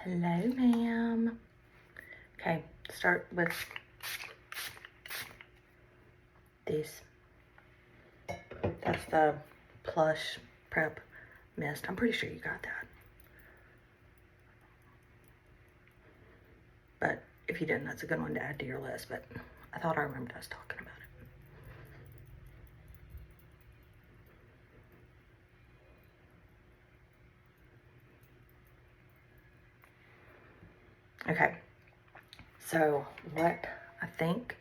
Hello, ma'am. Okay, start with this. That's the Plush Prep Mist. I'm pretty sure you got that. But if you didn't, that's a good one to add to your list. But I thought I remembered us talking about it. Okay, so what I think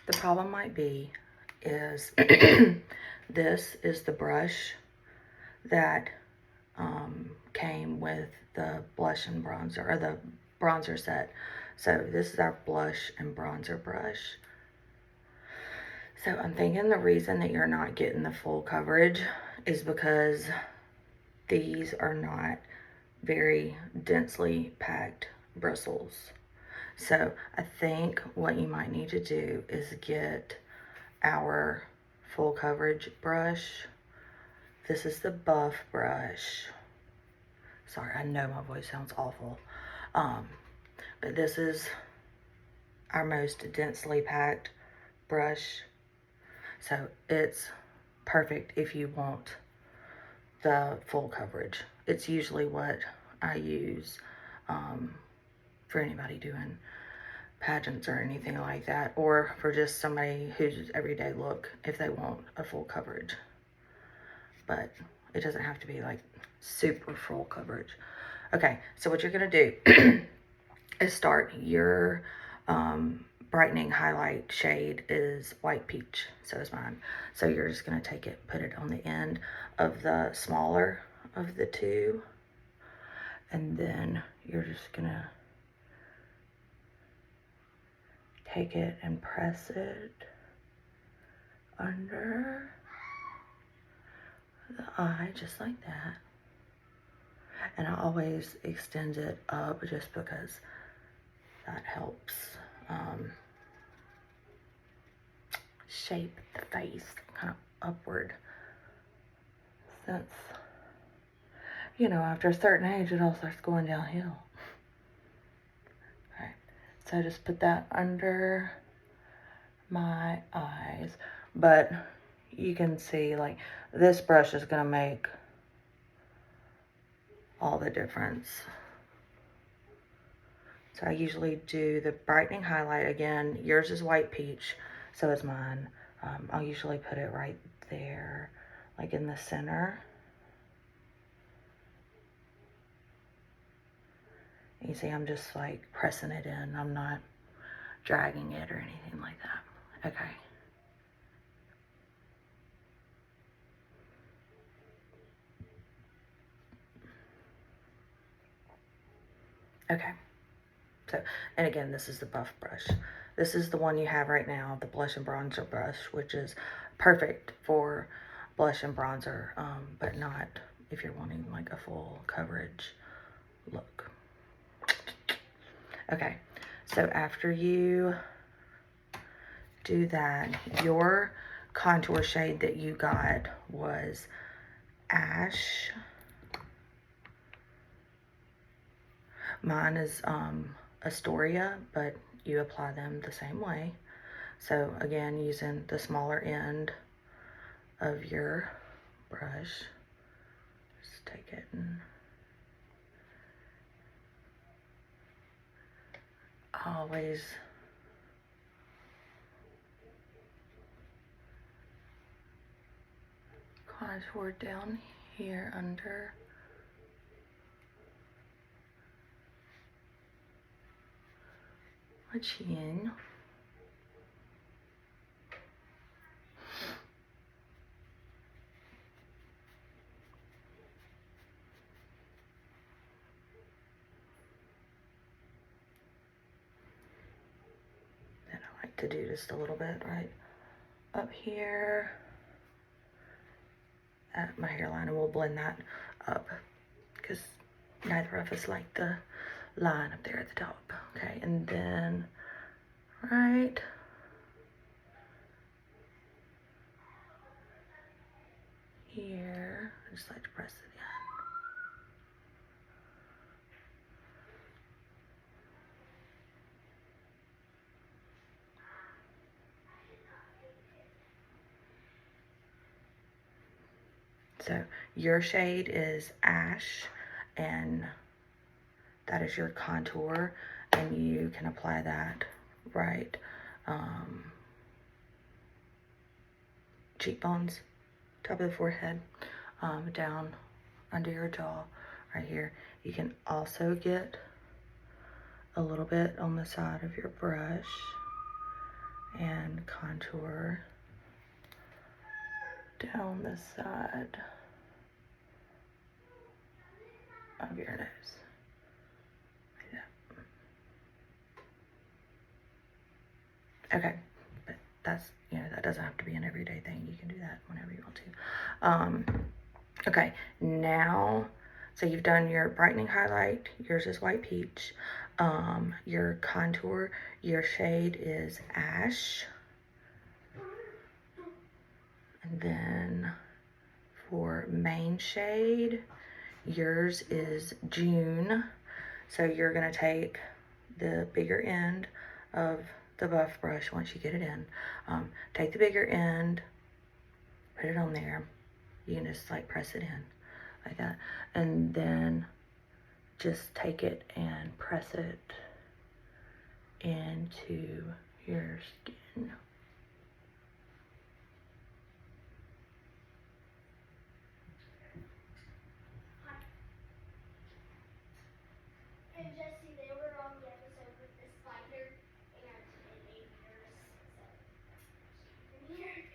the problem might be is this is the brush that came with the blush and bronzer, or the bronzer set. So this is our blush and bronzer brush. So I'm thinking the reason that you're not getting the full coverage is because these are not very densely packed bristles. So I think what you might need to do is get our full coverage brush. This is the buff brush. Sorry, I know my voice sounds awful. But this is our most densely packed brush. So it's perfect if you want the full coverage. It's usually what I use for anybody doing pageants or anything like that, or for just somebody who's everyday look if they want a full coverage. But it doesn't have to be like super full coverage. Okay, so what you're gonna do is start your brightening highlight shade is white peach, so is mine. So you're just gonna take it, put it on the end of the smaller of the two, and then you're just gonna take it and press it under the eye, just like that. And I always extend it up just because that helps shape the face kind of upward, since, you know, after a certain age it all starts going downhill. Okay, so just put that under my eyes. But you can see, like, this brush is gonna make all the difference. So I usually do the brightening highlight. Again, yours is white peach, so is mine. I'll usually put it right there, like in the center. You see, I'm just like pressing it in. I'm not dragging it or anything like that. Okay. Okay. So, and again, this is the buff brush. This is the one you have right now, the blush and bronzer brush, which is perfect for blush and bronzer, but not if you're wanting like a full coverage look. Okay, so after you do that, your contour shade that you got was Ash. Mine is Astoria, but you apply them the same way. So again, using the smaller end of your brush, just take it and always contour down here under my chin. Then I like to do just a little bit right up here at my hairline, and we'll blend that up because neither of us like the line up there at the top. Okay, and then right here, I just like to press it So your shade is ash, and that is your contour, and you can apply that right cheekbones, top of the forehead, down under your jaw right here. You can also get a little bit on the side of your brush and contour down the side of your nose. Like that. Okay, but that's, you know, that doesn't have to be an everyday thing. You can do that whenever you want to. Okay, now, so you've done your brightening highlight. Yours is white peach. Your contour, your shade is ash. And then for main shade, yours is June. So you're gonna take the bigger end of the buff brush once you get it in. Take the bigger end, put it on there. You can just like press it in like that. And then just take it and press it into your skin. And Jesse, they were on the episode with the spider, and it made me nervous, so here.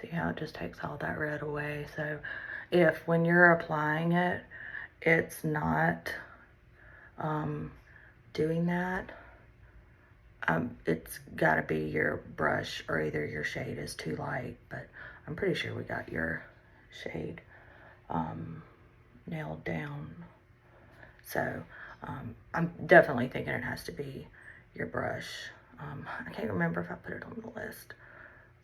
See how it just takes all that red away. So if when you're applying it, it's not doing that, it's got to be your brush, or either your shade is too light. But I'm pretty sure we got your shade nailed down. So I'm definitely thinking it has to be your brush. I can't remember if I put it on the list,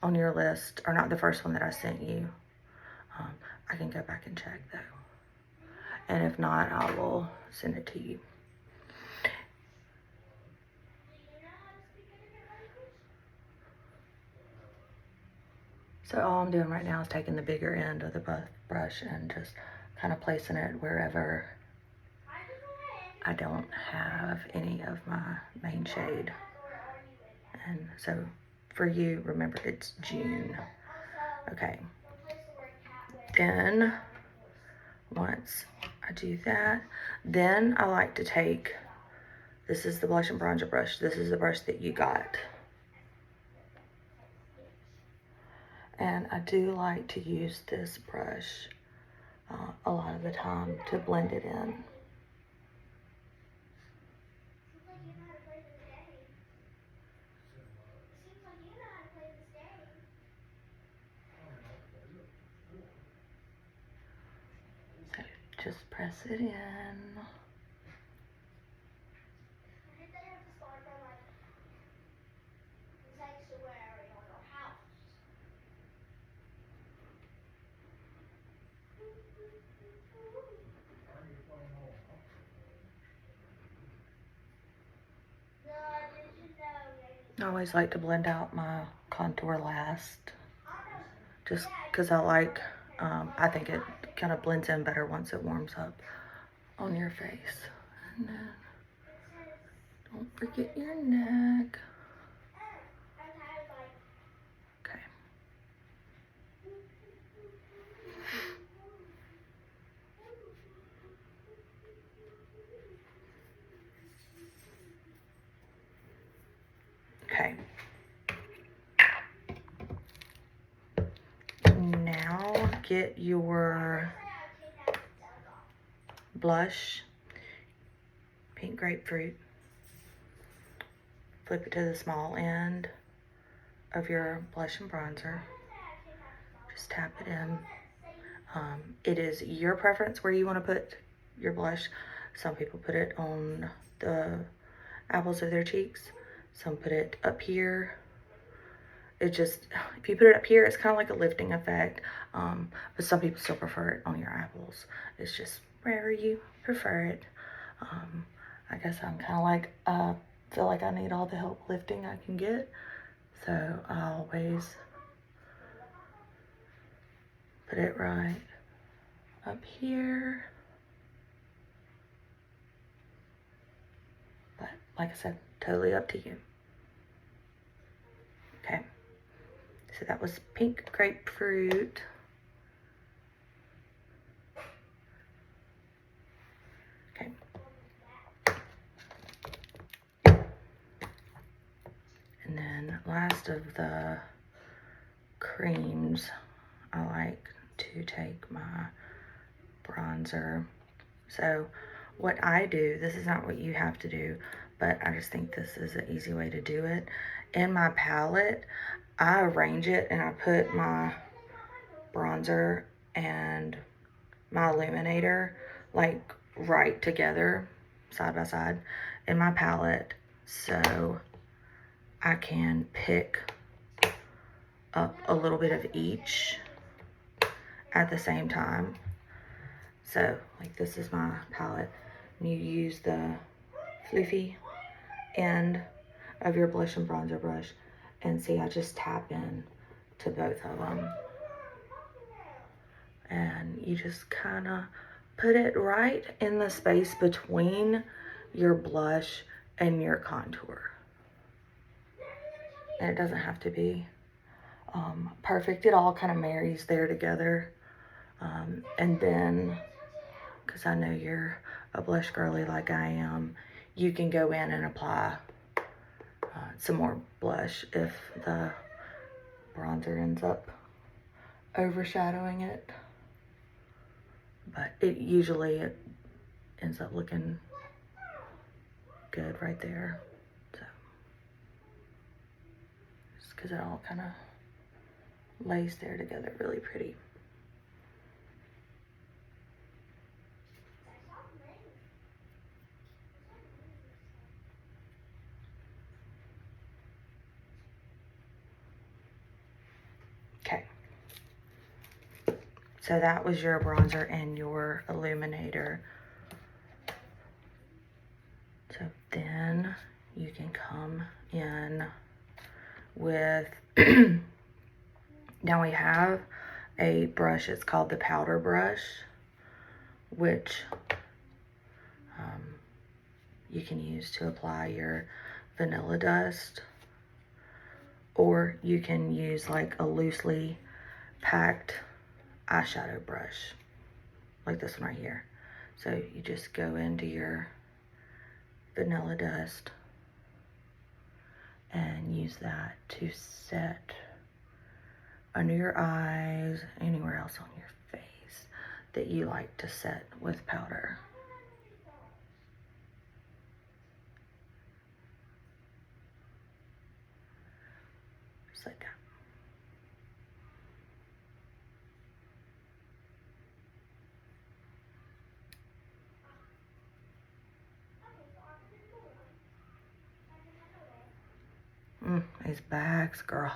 on your list, or not the first one that I sent you. I can go back and check though. And if not, I will send it to you. So all I'm doing right now is taking the bigger end of the brush and just kind of placing it wherever I don't have any of my main shade. And so for you, remember it's June. Okay. Then once I do that, then I like to take, this is the blush and bronzer brush. This is the brush that you got. And I do like to use this brush a lot of the time to blend it in. So just press it in. I always like to blend out my contour last, just because I like, I think it kind of blends in better once it warms up on your face. And then, don't forget your neck. Okay. Okay. Now get your blush, pink grapefruit. Flip it to the small end of your blush and bronzer. Just tap it in. It is your preference where you want to put your blush. Some people put it on the apples of their cheeks. Some put it up here. It just, if you put it up here, it's kind of like a lifting effect. But some people still prefer it on your apples. It's just wherever you prefer it. I guess I'm kind of like, feel like I need all the help lifting I can get. So I always put it right up here. But like I said, totally up to you. Okay. So that was pink grapefruit. Okay. And then last of the creams, I like to take my bronzer. So what I do, this is not what you have to do, but I just think this is an easy way to do it. In my palette, I arrange it and I put my bronzer and my illuminator like right together, side by side, in my palette, so I can pick up a little bit of each at the same time. So like this is my palette, and you use the fluffy end of your blush and bronzer brush, and see, I just tap in to both of them, and you just kind of put it right in the space between your blush and your contour. And it doesn't have to be perfect. It all kind of marries there together. And then, because I know you're a blush girly like I am, you can go in and apply some more blush if the bronzer ends up overshadowing it. But it ends up looking good right there. So just because it all kind of lays there together really pretty. Okay. So that was your bronzer and your illuminator. So then you can come in with, now we have a brush, it's called the powder brush, which you can use to apply your vanilla dust, or you can use like a loosely packed eyeshadow brush, like this one right here. So you just go into your vanilla dust and use that to set under your eyes, anywhere else on your face that you like to set with powder. Just like that. These bags, girl.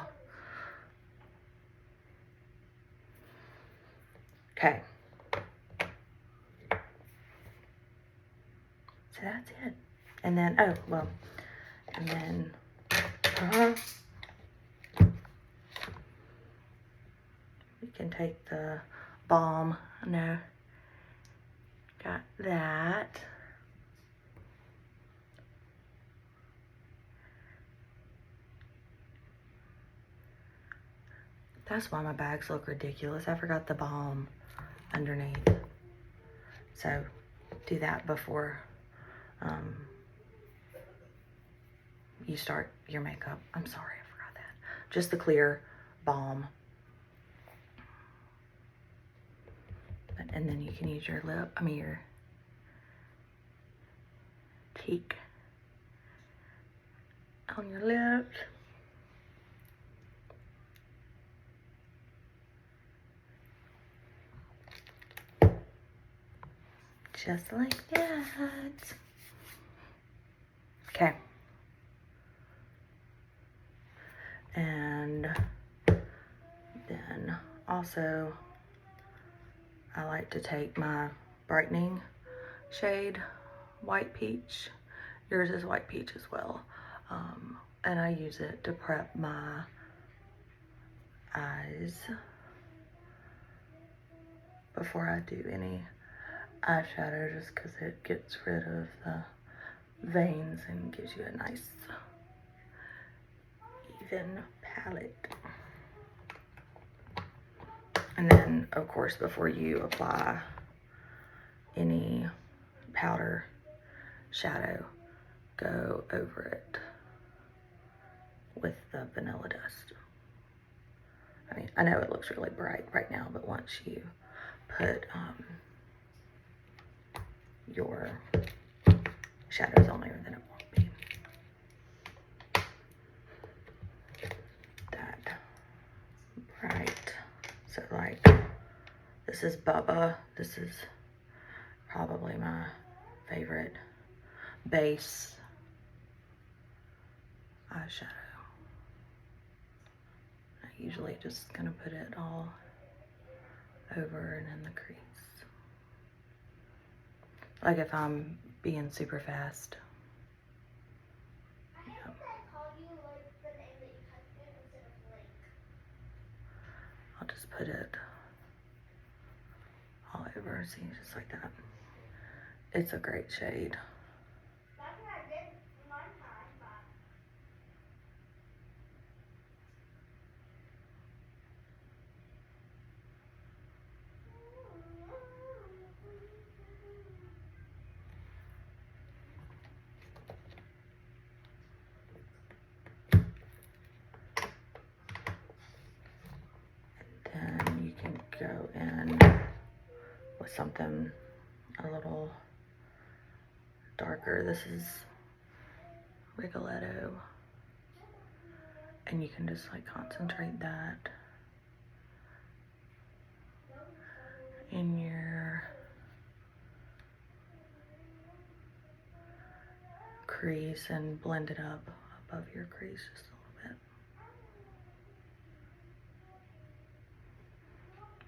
Okay. So that's it. And then, oh, well, and then, we can take the balm. No, got that. That's why my bags look ridiculous. I forgot the balm underneath. So do that before you start your makeup. I'm sorry, I forgot that. Just the clear balm. And then you can use your your cheek on your lips. Just like that. Okay. And then also, I like to take my brightening shade, White Peach, Yours is white peach as well. And I use it to prep my eyes before I do any eyeshadow, just because it gets rid of the veins and gives you a nice even palette. And then, of course, before you apply any powder shadow, go over it with the vanilla dust. I mean, I know it looks really bright right now, but once you put your shadows on there, then it won't be that bright. So like, this is Bubba. This is probably my favorite base eyeshadow. I usually just gonna put it all over and in the crease. Like if I'm being super fast. I hope I called you like the name that you typed in instead of Link. I'll just put it all over, see, just like that. It's a great shade. That's what I did one time, but Then you can go in with something a little darker. This is Rigoletto. And you can just like concentrate that in your crease and blend it up above your crease just a little bit.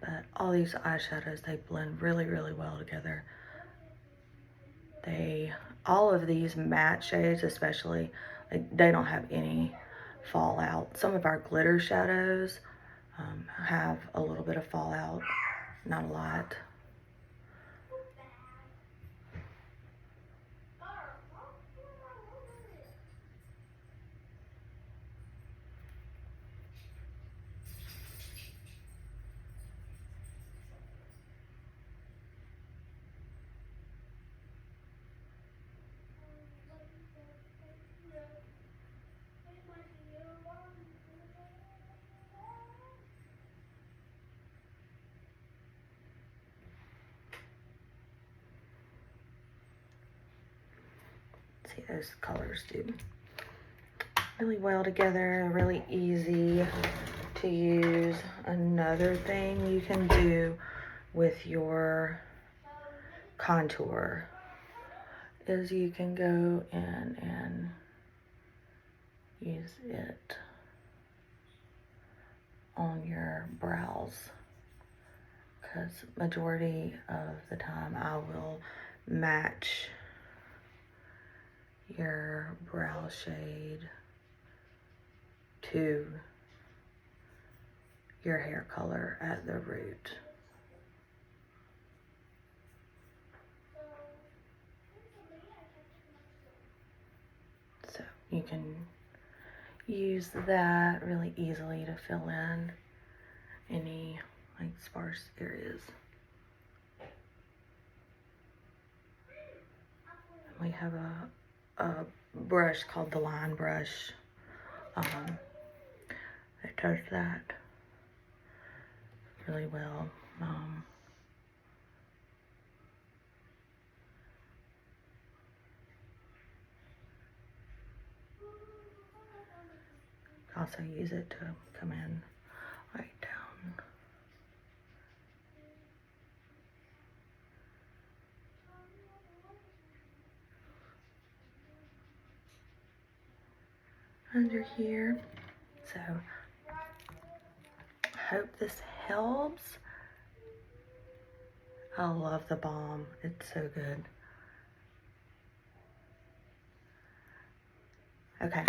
But all these eyeshadows, they blend really, really well together. All of these matte shades especially, they don't have any fallout. Some of our glitter shadows have a little bit of fallout, not a lot. See, those colors do really well together, really easy to use. Another thing you can do with your contour is you can go in and use it on your brows, because majority of the time I will match your brow shade to your hair color at the root. So you can use that really easily to fill in any like sparse areas. We have a brush called the line brush that does that really well. Also use it to come in right down. Under here. So I hope this helps. I love the balm. It's so good. Okay.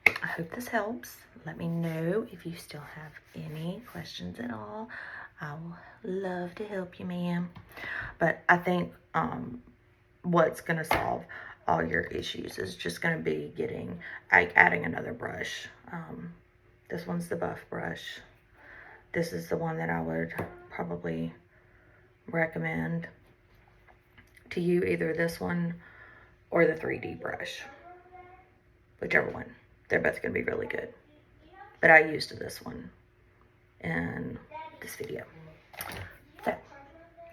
I hope this helps. Let me know if you still have any questions at all. I will love to help you, ma'am. But I think what's going to solve all your issues is just going to be adding another brush. This one's the buff brush. This is the one that I would probably recommend to you, either this one or the 3D brush, whichever one. They're both going to be really good. But I used this one in this video. So,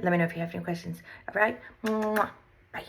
let me know if you have any questions. All right? Mwah. Bye.